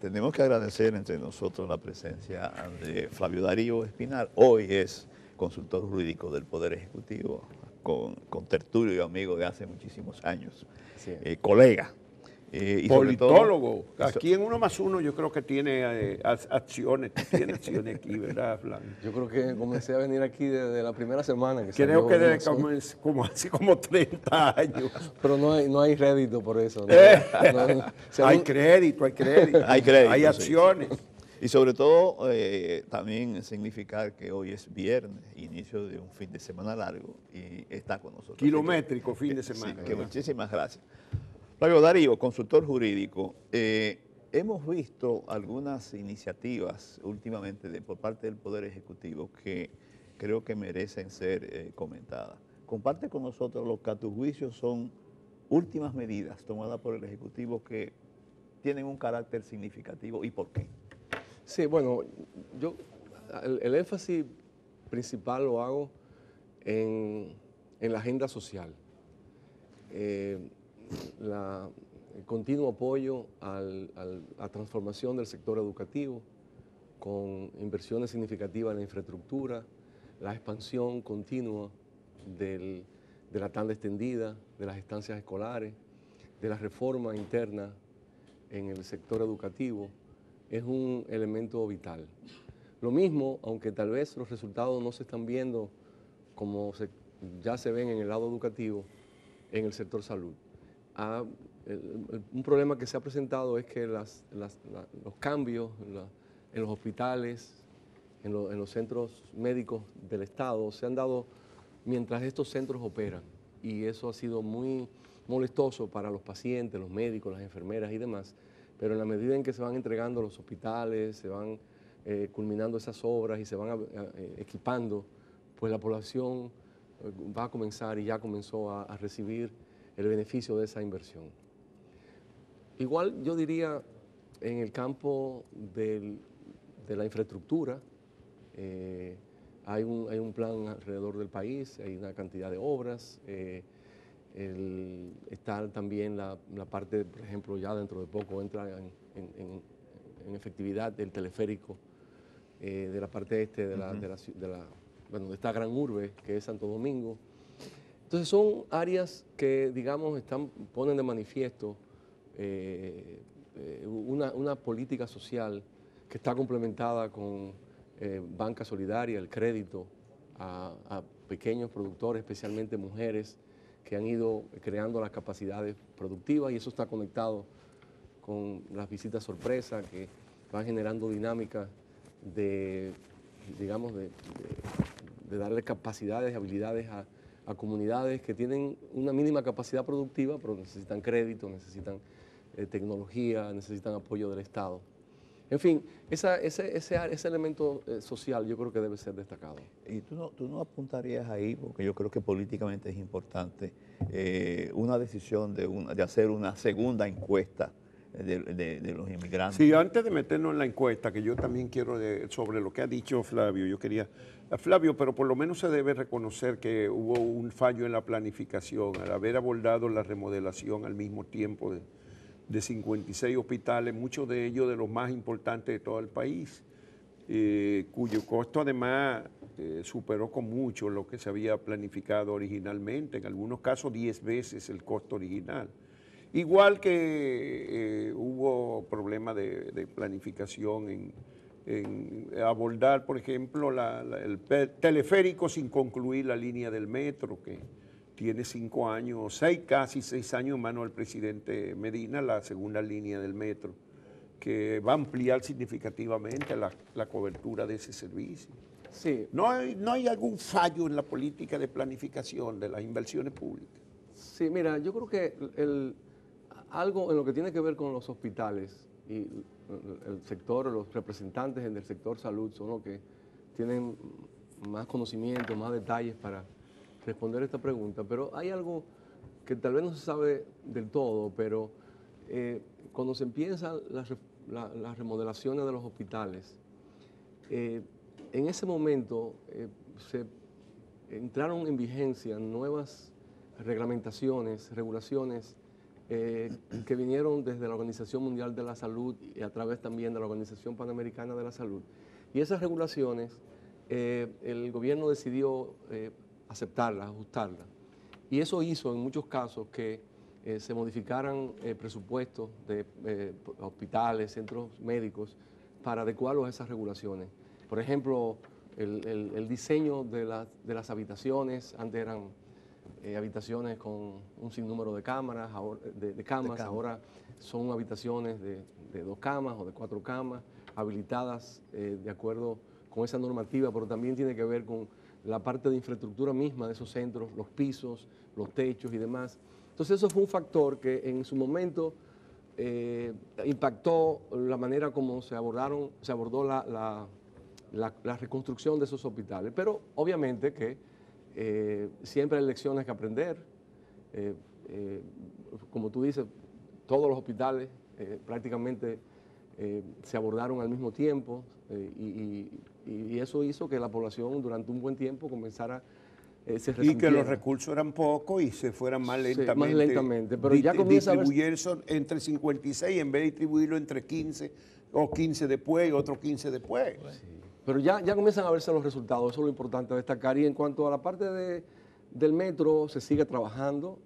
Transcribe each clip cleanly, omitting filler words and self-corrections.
tenemos que agradecer entre nosotros la presencia de Flavio Darío Espinal. Hoy es consultor jurídico del Poder Ejecutivo, con tertulio y amigo de hace muchísimos años, colega. Y sobre politólogo. todo, Aquí en 1+1 yo creo que tiene acciones. Tú tienes acciones aquí, ¿verdad, Flavio? Yo creo que comencé a venir aquí desde la primera semana que Creo salió que desde Amazon. como 30 años. Pero no hay rédito por eso. Hay crédito, hay crédito. hay crédito. Hay acciones. Sí. Y sobre todo, también significar que hoy es viernes, inicio de un fin de semana largo, y está con nosotros. Kilométrico, fin de semana. Sí, que muchísimas gracias. Flavio Darío, consultor jurídico, hemos visto algunas iniciativas últimamente por parte del Poder Ejecutivo que creo que merecen ser comentadas. Comparte con nosotros lo que a tu juicio son últimas medidas tomadas por el Ejecutivo que tienen un carácter significativo y por qué. Sí, bueno, yo el énfasis principal lo hago en la agenda social. El continuo apoyo a la transformación del sector educativo con inversiones significativas en la infraestructura, la expansión continua de la tanda extendida, de las estancias escolares, de la reforma interna en el sector educativo, es un elemento vital. Lo mismo, aunque tal vez los resultados no se están viendo como ya se ven en el lado educativo, en el sector salud. Un problema que se ha presentado es que los cambios en los hospitales, en los centros médicos del Estado, se han dado mientras estos centros operan. Y eso ha sido muy molestoso para los pacientes, los médicos, las enfermeras y demás. Pero en la medida en que se van entregando los hospitales, se van culminando esas obras y se van equipando, pues la población va a comenzar y ya comenzó a recibir el beneficio de esa inversión. Igual yo diría en el campo de la infraestructura, hay un plan alrededor del país, hay una cantidad de obras, está también la parte, por ejemplo, ya dentro de poco entra en efectividad el teleférico de la parte este de esta gran urbe que es Santo Domingo. Entonces son áreas que, digamos, ponen de manifiesto una política social que está complementada con banca solidaria, el crédito a pequeños productores, especialmente mujeres, que han ido creando las capacidades productivas, y eso está conectado con las visitas sorpresa que van generando dinámicas de darle capacidades y habilidades a comunidades que tienen una mínima capacidad productiva, pero necesitan crédito, necesitan tecnología, necesitan apoyo del Estado. En fin, ese elemento social yo creo que debe ser destacado. Y tú no apuntarías ahí, porque yo creo que políticamente es importante, una decisión de hacer una segunda encuesta de los inmigrantes. Sí, antes de meternos en la encuesta, que yo también quiero, sobre lo que ha dicho Flavio, yo quería, Flavio, pero por lo menos se debe reconocer que hubo un fallo en la planificación, al haber abordado la remodelación al mismo tiempo de 56 hospitales, muchos de ellos de los más importantes de todo el país, cuyo costo además superó con mucho lo que se había planificado originalmente, en algunos casos 10 veces el costo original. Igual que hubo problemas de planificación en abordar, por ejemplo, el teleférico sin concluir la línea del metro, que tiene 5 años, casi 6 años en manos del presidente Medina, la segunda línea del metro, que va a ampliar significativamente la cobertura de ese servicio. Sí. ¿No hay algún fallo en la política de planificación de las inversiones públicas? Sí, mira, yo creo que algo en lo que tiene que ver con los hospitales y el sector, los representantes del sector salud son los que tienen más conocimiento, más detalles para responder esta pregunta, pero hay algo que tal vez no se sabe del todo, pero cuando se empiezan las remodelaciones de los hospitales, en ese momento se entraron en vigencia nuevas reglamentaciones, regulaciones que vinieron desde la Organización Mundial de la Salud y a través también de la Organización Panamericana de la Salud. Y esas regulaciones, el gobierno decidió aceptarlas, ajustarlas. Y eso hizo en muchos casos que se modificaran presupuestos de hospitales, centros médicos, para adecuarlos a esas regulaciones. Por ejemplo, el diseño de las habitaciones, antes eran habitaciones con un sinnúmero de cámaras, ahora son habitaciones de 2 camas o de 4 camas, habilitadas de acuerdo con esa normativa, pero también tiene que ver con la parte de infraestructura misma de esos centros, los pisos, los techos y demás. Entonces eso fue un factor que en su momento impactó la manera como se abordó la reconstrucción de esos hospitales. Pero obviamente que siempre hay lecciones que aprender. Como tú dices, todos los hospitales prácticamente se abordaron al mismo tiempo y eso hizo que la población durante un buen tiempo comenzara se y que los recursos eran pocos y se fueran más lentamente. Sí, más lentamente, pero ya comienza a distribuir eso entre 56 en vez de distribuirlo entre 15 o 15 después y otros 15 después. Sí. Pero ya comienzan a verse los resultados, eso es lo importante destacar. Y en cuanto a la parte del metro, se sigue trabajando.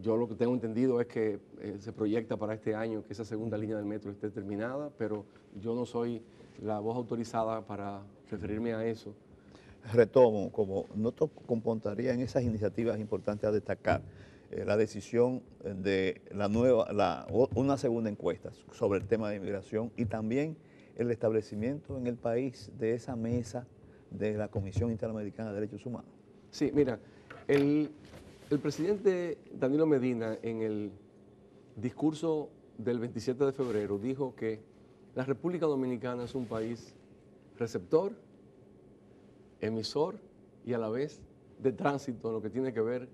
Yo lo que tengo entendido es que se proyecta para este año que esa segunda línea del metro esté terminada, pero yo no soy la voz autorizada para referirme a eso. Retomo, como noto comportaría en esas iniciativas importantes a destacar la decisión de una segunda encuesta sobre el tema de inmigración y también el establecimiento en el país de esa mesa de la Comisión Interamericana de Derechos Humanos. Sí, mira, el presidente Danilo Medina en el discurso del 27 de febrero dijo que la República Dominicana es un país receptor, emisor y a la vez de tránsito en lo que tiene que ver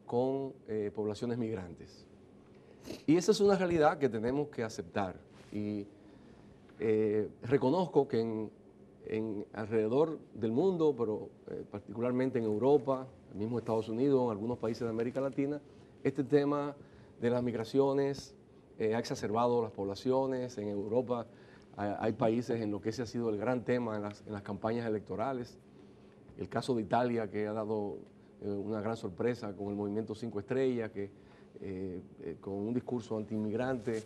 con poblaciones migrantes. Y esa es una realidad que tenemos que aceptar. Y reconozco que alrededor del mundo, pero particularmente en Europa, el mismo Estados Unidos, en algunos países de América Latina, este tema de las migraciones ha exacerbado las poblaciones. En Europa hay países en los que ese ha sido el gran tema en las campañas electorales. El caso de Italia, que ha dado una gran sorpresa con el movimiento 5 Estrellas, que con un discurso antiinmigrante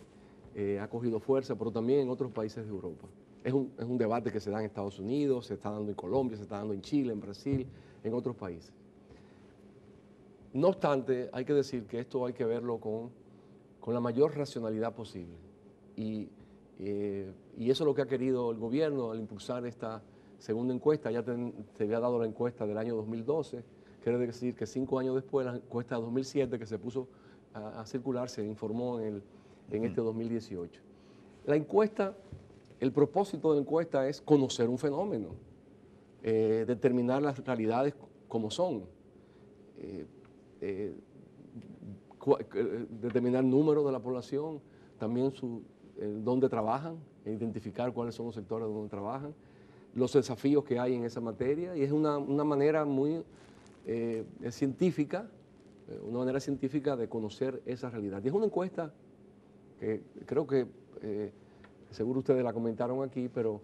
ha cogido fuerza, pero también en otros países de Europa. Es un debate que se da en Estados Unidos, se está dando en Colombia, se está dando en Chile, en Brasil, en otros países. No obstante, hay que decir que esto hay que verlo con la mayor racionalidad posible. Y eso es lo que ha querido el gobierno al impulsar esta segunda encuesta. Ya se había dado la encuesta del año 2012, quiere decir que 5 años después, la encuesta de 2007 que se puso a circular, se informó en este 2018. La encuesta, el propósito de la encuesta es conocer un fenómeno, determinar las realidades como son, determinar el número de la población, también dónde trabajan, identificar cuáles son los sectores donde trabajan, los desafíos que hay en esa materia, y es una manera muy científica, de conocer esa realidad. Y es una encuesta que creo que seguro ustedes la comentaron aquí, pero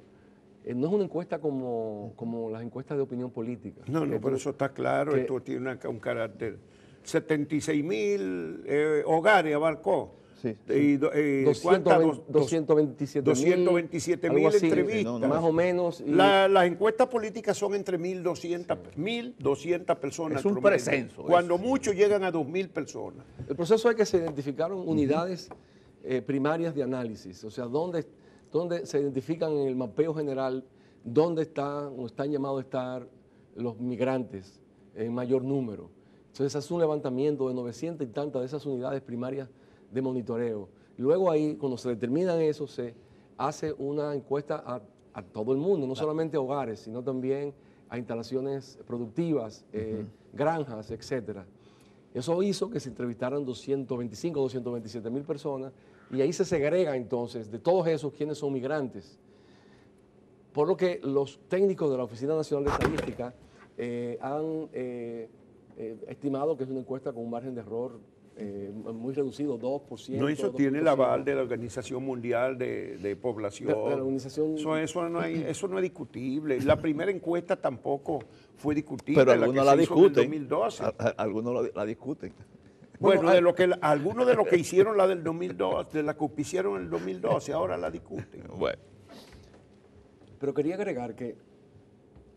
no es una encuesta como las encuestas de opinión política. No, pero eso está claro, esto tiene un carácter. 76,000 hogares abarcó. Sí. Y 227,000 entrevistas. Más o menos. Las encuestas políticas son entre 1.200 personas. Es un precenso. Cuando muchos llegan a 2.000 personas. El proceso es que se identificaron unidades primarias de análisis, o sea, donde se identifican en el mapeo general dónde están o están llamados a estar los migrantes en mayor número. Entonces se hace un levantamiento de 900 y tantas de esas unidades primarias de monitoreo. Luego ahí, cuando se determinan eso, se hace una encuesta a todo el mundo, no solamente a hogares, sino también a instalaciones productivas, granjas, etcétera. Eso hizo que se entrevistaran 225, 227,000 personas y ahí se segrega entonces de todos esos quiénes son migrantes. Por lo que los técnicos de la Oficina Nacional de Estadística han estimado que es una encuesta con un margen de error muy reducido, 2%. No, eso tiene el aval de la Organización Mundial de Población. De la organización... Eso no es discutible. La primera encuesta tampoco fue discutible. Pero algunos la discuten. 2012. Algunos la discuten. Bueno, algunos de los que hicieron la del 2012, de la que hicieron en el 2012, ahora la discuten. Bueno. Pero quería agregar que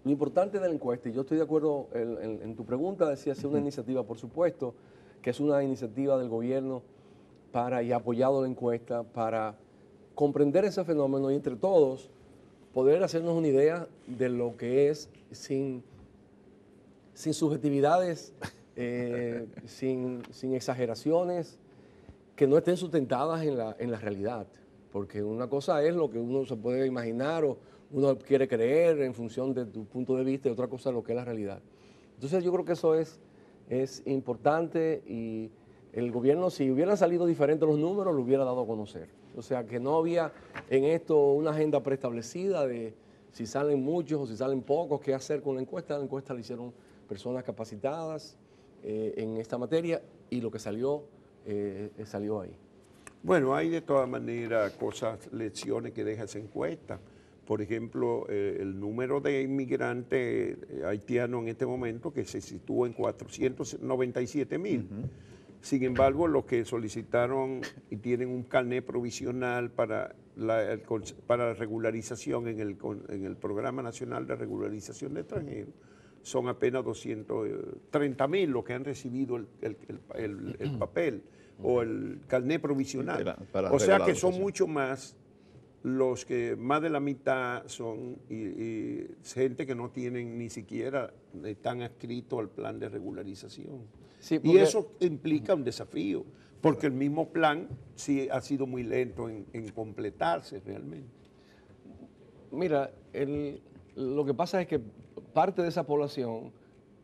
lo importante de la encuesta, y yo estoy de acuerdo en tu pregunta, decía, es una iniciativa, por supuesto, que es una iniciativa del gobierno y apoyado la encuesta para comprender ese fenómeno y entre todos poder hacernos una idea de lo que es sin subjetividades, sin exageraciones, que no estén sustentadas en la realidad. Porque una cosa es lo que uno se puede imaginar o uno quiere creer en función de tu punto de vista y otra cosa es lo que es la realidad. Entonces yo creo que eso es importante y el gobierno, si hubieran salido diferentes los números, lo hubiera dado a conocer. O sea, que no había en esto una agenda preestablecida de si salen muchos o si salen pocos, qué hacer con la encuesta. La encuesta la hicieron personas capacitadas en esta materia y lo que salió ahí. Bueno, hay de todas maneras lecciones que deja esa encuesta. Por ejemplo, el número de inmigrantes haitianos en este momento que se sitúa en 497,000. Sin embargo, los que solicitaron y tienen un carnet provisional para la regularización en el Programa Nacional de Regularización de Extranjeros son apenas 230,000 los que han recibido el papel o el carnet provisional. O sea que son mucho más los que más de la mitad son y gente que no tienen ni siquiera están adscritos al plan de regularización. Sí, y eso implica un desafío, porque el mismo plan sí ha sido muy lento en completarse realmente. Mira, lo que pasa es que parte de esa población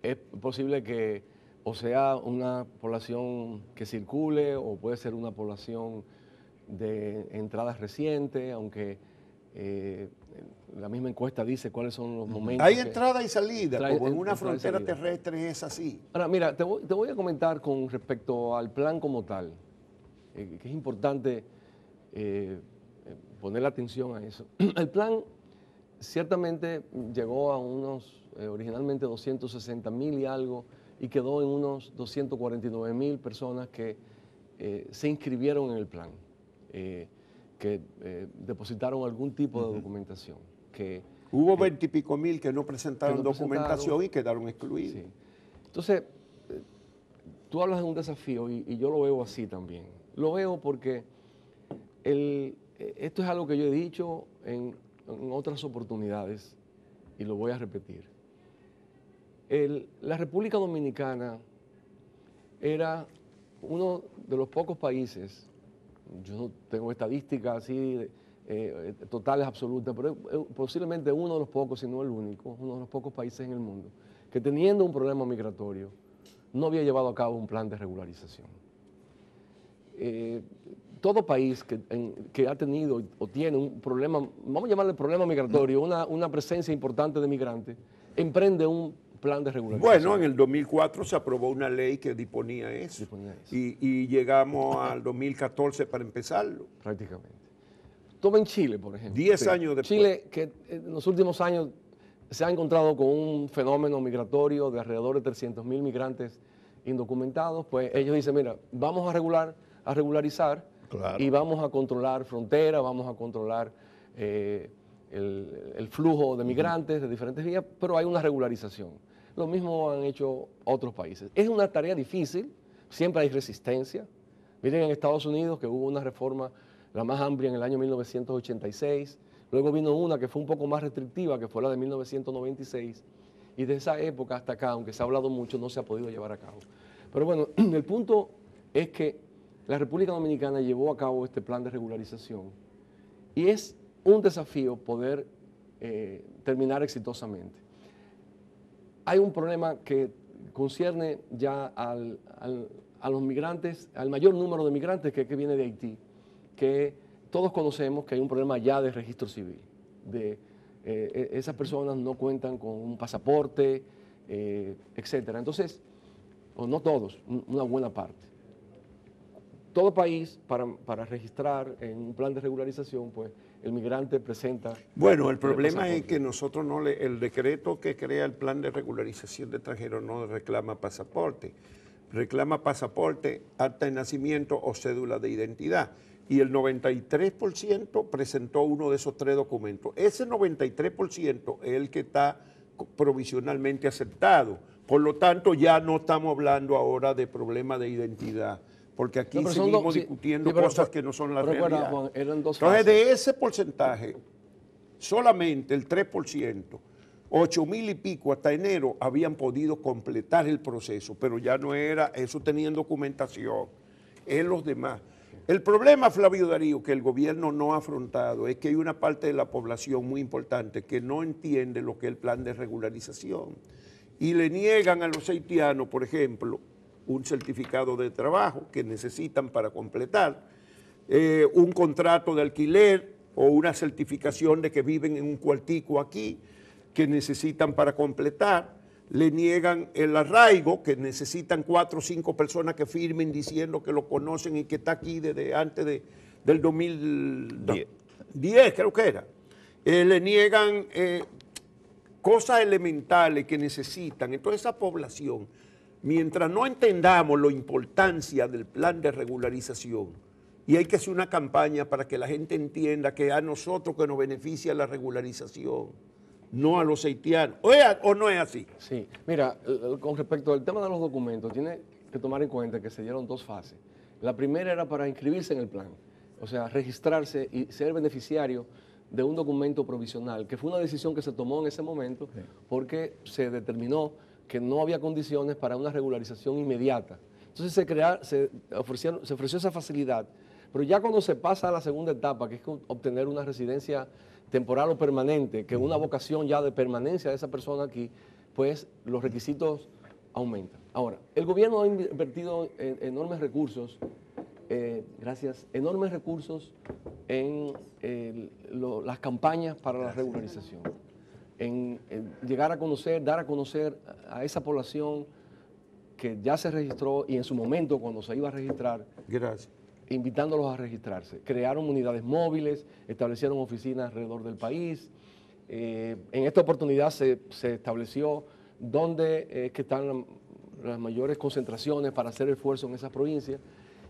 es posible que o sea una población que circule o puede ser una población de entradas recientes, aunque la misma encuesta dice cuáles son los momentos. Hay entrada y salida, como en una frontera terrestre es así. Ahora, mira, te voy a comentar con respecto al plan como tal, que es importante poner la atención a eso. El plan ciertamente llegó a originalmente 260,000 y algo, y quedó en unos 249,000 personas que se inscribieron en el plan. Que depositaron algún tipo de documentación. Hubo 20 y pico mil que no presentaron documentación y quedaron excluidos. Sí. Entonces, tú hablas de un desafío y yo lo veo así también. Lo veo porque esto es algo que yo he dicho en otras oportunidades y lo voy a repetir. La República Dominicana era uno de los pocos países. Yo no tengo estadísticas así totales, absolutas, pero posiblemente uno de los pocos, si no el único, uno de los pocos países en el mundo, que teniendo un problema migratorio, no había llevado a cabo un plan de regularización. Todo país que ha tenido o tiene un problema, vamos a llamarle problema migratorio, una presencia importante de migrantes, emprende un plan de regularización. Bueno, en el 2004 se aprobó una ley que disponía eso. Y llegamos al 2014 para empezarlo. Prácticamente. Toma en Chile, por ejemplo. 10 años después. Chile, que en los últimos años se ha encontrado con un fenómeno migratorio de alrededor de 300,000 migrantes indocumentados, pues ellos dicen, mira, vamos a regularizar y vamos a controlar fronteras, vamos a controlar el flujo de migrantes de diferentes vías, pero hay una regularización. Lo mismo han hecho otros países. Es una tarea difícil, siempre hay resistencia. Miren en Estados Unidos que hubo una reforma, la más amplia en el año 1986, luego vino una que fue un poco más restrictiva, que fue la de 1996, y de esa época hasta acá, aunque se ha hablado mucho, no se ha podido llevar a cabo. Pero bueno, el punto es que la República Dominicana llevó a cabo este plan de regularización y es un desafío poder terminar exitosamente. Hay un problema que concierne ya a los migrantes, al mayor número de migrantes que viene de Haití, que todos conocemos que hay un problema ya de registro civil. Esas personas no cuentan con un pasaporte, etc. Entonces, o no todos, una buena parte. Todo país, para registrar en un plan de regularización, pues el migrante presenta... Bueno, el problema es que nosotros el decreto que crea el plan de regularización de extranjeros no reclama pasaporte. Reclama pasaporte, acta de nacimiento o cédula de identidad. Y el 93% presentó uno de esos 3 documentos. Ese 93% es el que está provisionalmente aceptado. Por lo tanto, ya no estamos hablando ahora de problemas de identidad, porque aquí seguimos discutiendo cosas que no son la realidad. Juan, eran dos Entonces, fases. de ese porcentaje, solamente el 3%, 8,000 y pico hasta enero habían podido completar el proceso, pero ya no era eso, tenían documentación, en los demás. El problema, Flavio Darío, que el gobierno no ha afrontado es que hay una parte de la población muy importante que no entiende lo que es el plan de regularización y le niegan a los haitianos, por ejemplo, un certificado de trabajo que necesitan para completar, un contrato de alquiler o una certificación de que viven en un cuartico aquí que necesitan para completar, le niegan el arraigo, que necesitan 4 o 5 personas que firmen diciendo que lo conocen y que está aquí desde antes del 2010, creo que era. Le niegan cosas elementales que necesitan. Entonces esa población, mientras no entendamos la importancia del plan de regularización, y hay que hacer una campaña para que la gente entienda que a nosotros que nos beneficia la regularización, no a los haitianos. ¿O no es así? Sí, mira, con respecto al tema de los documentos, tiene que tomar en cuenta que se dieron 2 fases. La primera era para inscribirse en el plan, o sea, registrarse y ser beneficiario de un documento provisional, que fue una decisión que se tomó en ese momento porque se determinó que no había condiciones para una regularización inmediata. Entonces se ofreció esa facilidad, pero ya cuando se pasa a la segunda etapa, que es obtener una residencia temporal o permanente, que una vocación ya de permanencia de esa persona aquí, pues los requisitos aumentan. Ahora, el gobierno ha invertido enormes recursos, enormes recursos en las campañas para la regularización, en llegar a conocer, dar a conocer a esa población que ya se registró y en su momento cuando se iba a registrar, gracias, invitándolos a registrarse. Crearon unidades móviles, establecieron oficinas alrededor del país. En esta oportunidad se estableció dónde que están las mayores concentraciones para hacer esfuerzo en esas provincias.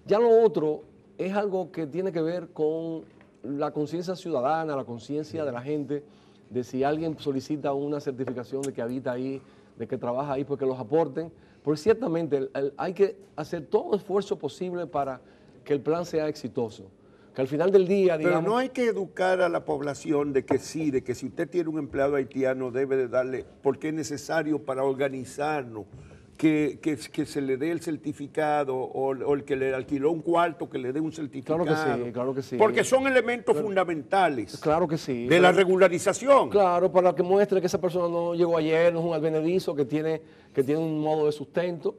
Ya lo otro es algo que tiene que ver con la conciencia ciudadana, la conciencia de la gente, de si alguien solicita una certificación de que habita ahí, de que trabaja ahí, pues que los aporten. Porque ciertamente hay que hacer todo esfuerzo posible para que el plan sea exitoso, que al final del día, digamos... Pero no hay que educar a la población de que sí, de que si usted tiene un empleado haitiano debe de darle, porque es necesario para organizarnos, que se le dé el certificado o el que le alquiló un cuarto que le dé un certificado. Claro que sí. Porque son elementos fundamentales. Claro que sí. De la regularización. Claro, para que muestre que esa persona no llegó ayer, no es un advenedizo, que tiene un modo de sustento.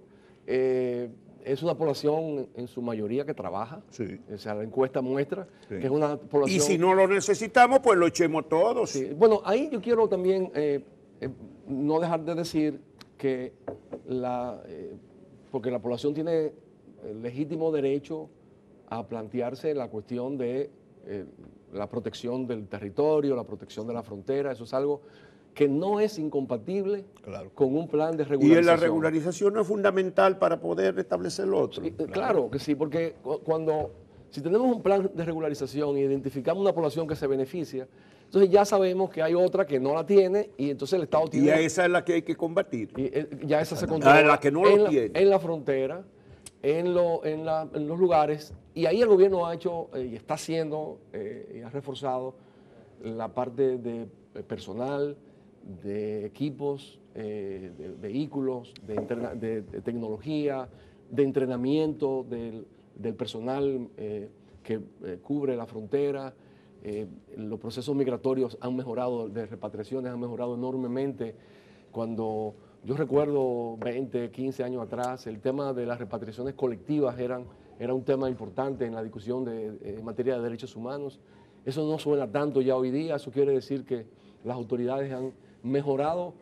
Es una población en su mayoría que trabaja. Sí. O sea, la encuesta muestra que es una población... Y si no lo necesitamos, pues lo echemos todos. Sí. Bueno, ahí yo quiero también no dejar de decir que porque la población tiene el legítimo derecho a plantearse la cuestión de la protección del territorio, la protección de la frontera. Eso es algo que no es incompatible con un plan de regularización. Y la regularización no es fundamental para poder establecer lo otro. Claro que sí, porque si tenemos un plan de regularización y identificamos una población que se beneficia, entonces ya sabemos que hay otra que no la tiene y entonces el Estado tiene... Y a esa es la que hay que combatir. Ya esa se controla la que no lo tiene. En la frontera, en los lugares, y ahí el gobierno ha hecho y está haciendo y ha reforzado la parte de personal, de equipos, de vehículos, de tecnología, de entrenamiento del personal que cubre la frontera. Los procesos migratorios han mejorado, de repatriaciones han mejorado enormemente. Cuando yo recuerdo 20, 15 años atrás, el tema de las repatriaciones colectivas era un tema importante en la discusión en materia de derechos humanos. Eso no suena tanto ya hoy día, eso quiere decir que las autoridades han mejorado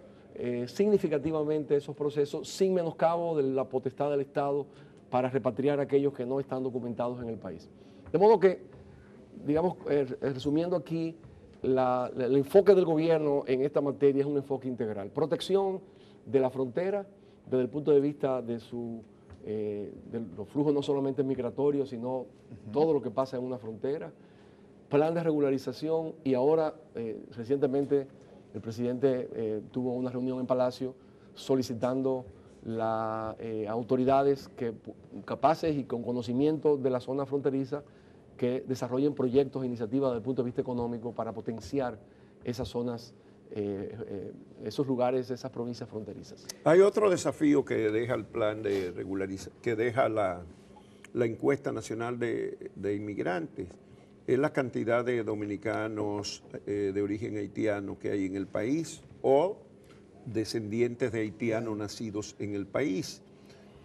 significativamente esos procesos sin menoscabo de la potestad del Estado para repatriar a aquellos que no están documentados en el país. De modo que, digamos, resumiendo aquí, el enfoque del gobierno en esta materia es un enfoque integral. Protección de la frontera desde el punto de vista de los flujos no solamente migratorios, sino todo lo que pasa en una frontera, plan de regularización y ahora recientemente el presidente tuvo una reunión en Palacio solicitando las autoridades capaces y con conocimiento de la zona fronteriza que desarrollen proyectos e iniciativas desde el punto de vista económico para potenciar esas zonas, esos lugares, esas provincias fronterizas. Hay otro desafío que deja el plan de regularización, que deja la encuesta nacional de inmigrantes, es la cantidad de dominicanos de origen haitiano que hay en el país o descendientes de haitianos nacidos en el país,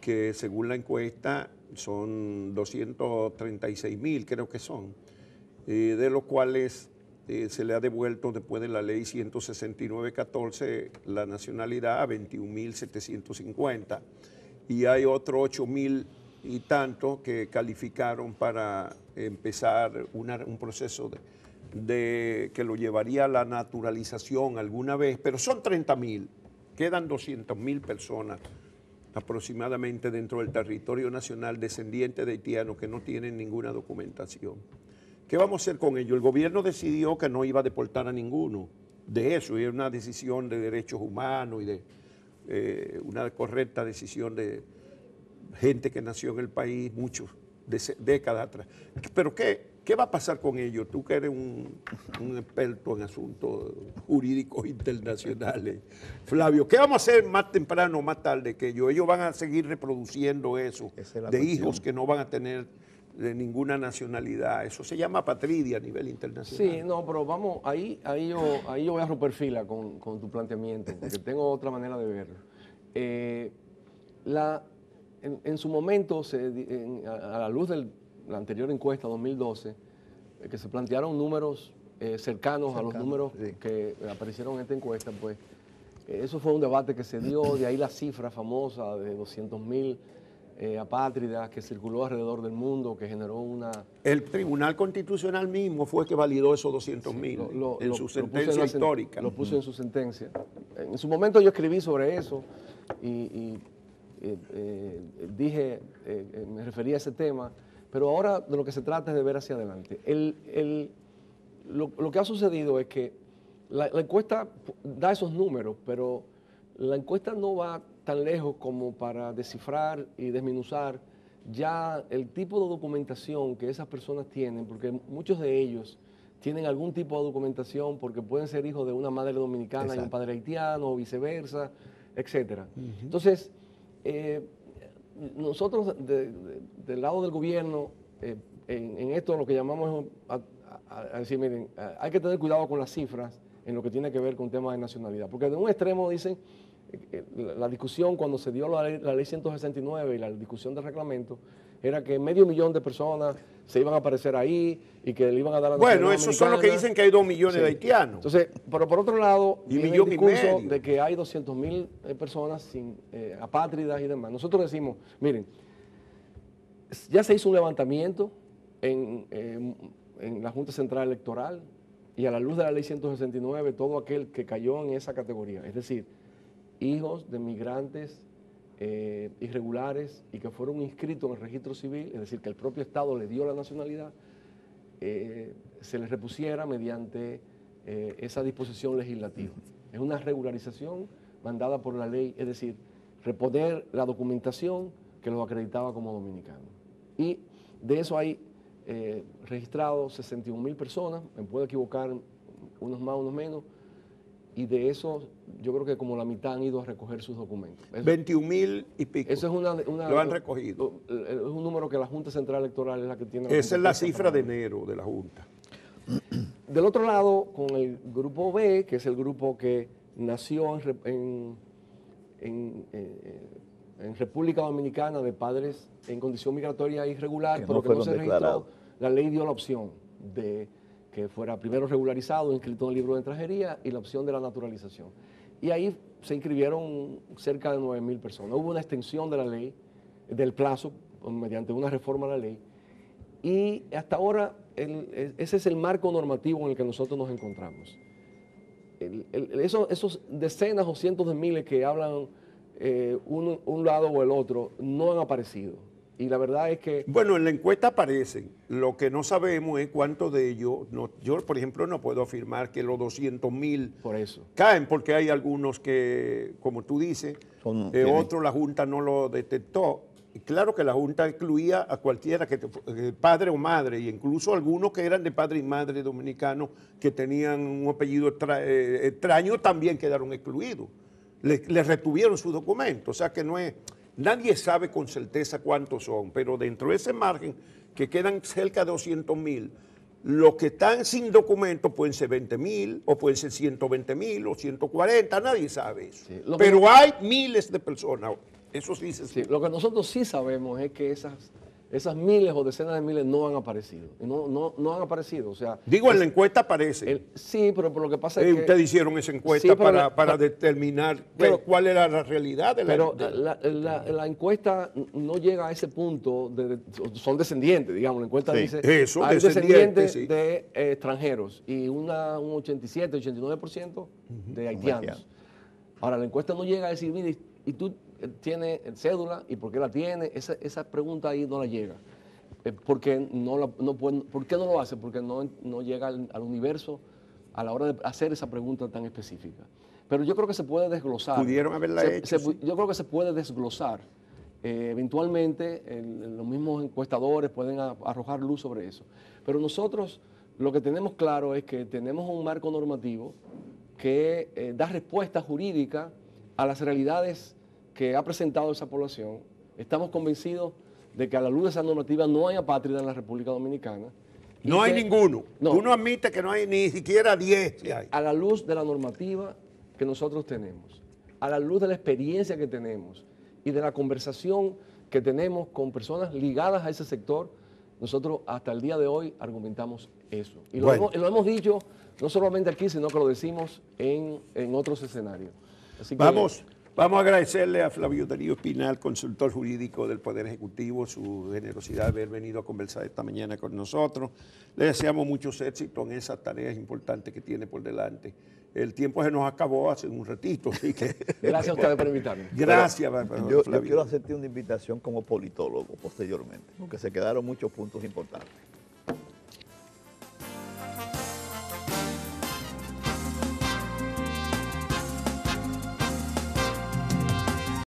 que según la encuesta son 236,000, creo que son, de los cuales se le ha devuelto después de la ley 169-14 la nacionalidad a 21,750 y hay otros 8,000 y tanto que calificaron para empezar un proceso que lo llevaría a la naturalización alguna vez, pero son 30,000, quedan 200,000 personas aproximadamente dentro del territorio nacional descendientes de haitianos que no tienen ninguna documentación. ¿Qué vamos a hacer con ello? El gobierno decidió que no iba a deportar a ninguno de eso, y es una decisión de derechos humanos y de una correcta decisión de gente que nació en el país muchas décadas atrás. Pero ¿qué va a pasar con ello? Tú que eres un experto en asuntos jurídicos internacionales, Flavio, ¿qué vamos a hacer más temprano o más tarde que ellos? Ellos van a seguir reproduciendo eso de hijos que no van a tener de ninguna nacionalidad. Eso se llama apatridia a nivel internacional. Sí, no, pero vamos, ahí yo voy a romper fila con tu planteamiento, porque tengo otra manera de verlo. En su momento, a la luz de la anterior encuesta 2012, que se plantearon números cercanos a los números que aparecieron en esta encuesta, pues eso fue un debate que se dio, de ahí la cifra famosa de 200,000 apátridas que circuló alrededor del mundo, que generó una... El Tribunal Constitucional mismo fue que validó esos 200,000 en su sentencia histórica. Lo puso en su sentencia. En su momento yo escribí sobre eso y me refería a ese tema, pero ahora de lo que se trata es de ver hacia adelante. Lo que ha sucedido es que la encuesta da esos números, pero la encuesta no va tan lejos como para descifrar y desmenuzar ya el tipo de documentación que esas personas tienen, porque muchos de ellos tienen algún tipo de documentación porque pueden ser hijos de una madre dominicana y un padre haitiano, o viceversa, etcétera. Entonces, nosotros del lado del gobierno, en esto lo que llamamos a decir, miren, hay que tener cuidado con las cifras en lo que tiene que ver con temas de nacionalidad, porque de un extremo dicen, la discusión cuando se dio la ley 169 y la discusión del reglamento, era que 500,000 de personas se iban a aparecer ahí y que le iban a dar la nacionalidad Bueno, esos son los que dicen que hay 2 millones de haitianos. Entonces, pero por otro lado, y viene el discurso de que hay 200,000 personas sin apátridas y demás. Nosotros decimos, miren, ya se hizo un levantamiento en la Junta Central Electoral y a la luz de la ley 169, todo aquel que cayó en esa categoría, es decir, hijos de migrantes irregulares y que fueron inscritos en el registro civil, es decir, que el propio Estado le dio la nacionalidad, se les repusiera mediante esa disposición legislativa. Es una regularización mandada por la ley, es decir, reponer la documentación que los acreditaba como dominicanos. Y de eso hay registrados 61,000 personas, me puedo equivocar, unos más, unos menos, y de eso yo creo que como la mitad han ido a recoger sus documentos. 21,000 y pico. Eso es lo han recogido. Es un número que la Junta Central Electoral es la que tiene. Esa es la cifra de enero de la Junta. Del otro lado, con el grupo B, que es el grupo que nació en República Dominicana de padres en condición migratoria irregular, pero que no se registró, la ley dio la opción de que fuera primero regularizado, inscrito en el libro de extranjería y la opción de la naturalización. Y ahí se inscribieron cerca de 9.000 personas. Hubo una extensión de la ley, del plazo, mediante una reforma a la ley, y hasta ahora ese es el marco normativo en el que nosotros nos encontramos. Esos decenas o cientos de miles que hablan un lado o el otro no han aparecido. Y la verdad es que... Bueno, en la encuesta aparecen. Lo que no sabemos es cuántos de ellos... yo, por ejemplo, no puedo afirmar que los 200.000 por eso caen, porque hay algunos que, como tú dices, otros la Junta no lo detectó. Y claro que la Junta excluía a cualquiera, padre o madre, e incluso algunos que eran de padre y madre dominicanos que tenían un apellido extraño también quedaron excluidos. Les retuvieron su documento, o sea que no es... Nadie sabe con certeza cuántos son, pero dentro de ese margen, que quedan cerca de 200.000, los que están sin documento pueden ser 20.000, o pueden ser 120.000, o 140, nadie sabe eso. Sí, pero hay miles de personas, eso sí se sabe. Sí, lo que nosotros sí sabemos es que esas miles o decenas de miles no han aparecido. No han aparecido, o sea... Digo, en la encuesta aparece. Sí, pero lo que pasa es que... Ustedes hicieron esa encuesta sí, para determinar cuál era la realidad de la... Pero la encuesta no llega a ese punto, son descendientes, digamos, la encuesta dice... Eso, hay descendientes sí. de extranjeros y un 87, 89% de haitianos. Ahora, la encuesta no llega a decir, mire, y tú... tiene cédula y por qué la tiene, esa pregunta ahí no la llega. ¿Por qué no lo hace? Porque no llega al universo a la hora de hacer esa pregunta tan específica. Pero yo creo que se puede desglosar. Pudieron haberla hecho. Sí. Yo creo que se puede desglosar. Eventualmente los mismos encuestadores pueden arrojar luz sobre eso. Pero nosotros lo que tenemos claro es que tenemos un marco normativo que da respuesta jurídica a las realidades que ha presentado esa población. Estamos convencidos de que a la luz de esa normativa no hay apátrida en la República Dominicana. No hay ninguno. No. Tú no admites que no hay ni siquiera 10. A la luz de la normativa que nosotros tenemos, a la luz de la experiencia que tenemos y de la conversación que tenemos con personas ligadas a ese sector, nosotros hasta el día de hoy argumentamos eso. Y lo hemos dicho no solamente aquí, sino que lo decimos en otros escenarios. Así que, Vamos a agradecerle a Flavio Darío Espinal, consultor jurídico del Poder Ejecutivo, su generosidad de haber venido a conversar esta mañana con nosotros. Le deseamos muchos éxitos en esas tareas importantes que tiene por delante. El tiempo se nos acabó hace un ratito, así que... Gracias a ustedes por invitarme. Gracias, yo quiero hacerte una invitación como politólogo posteriormente, porque se quedaron muchos puntos importantes.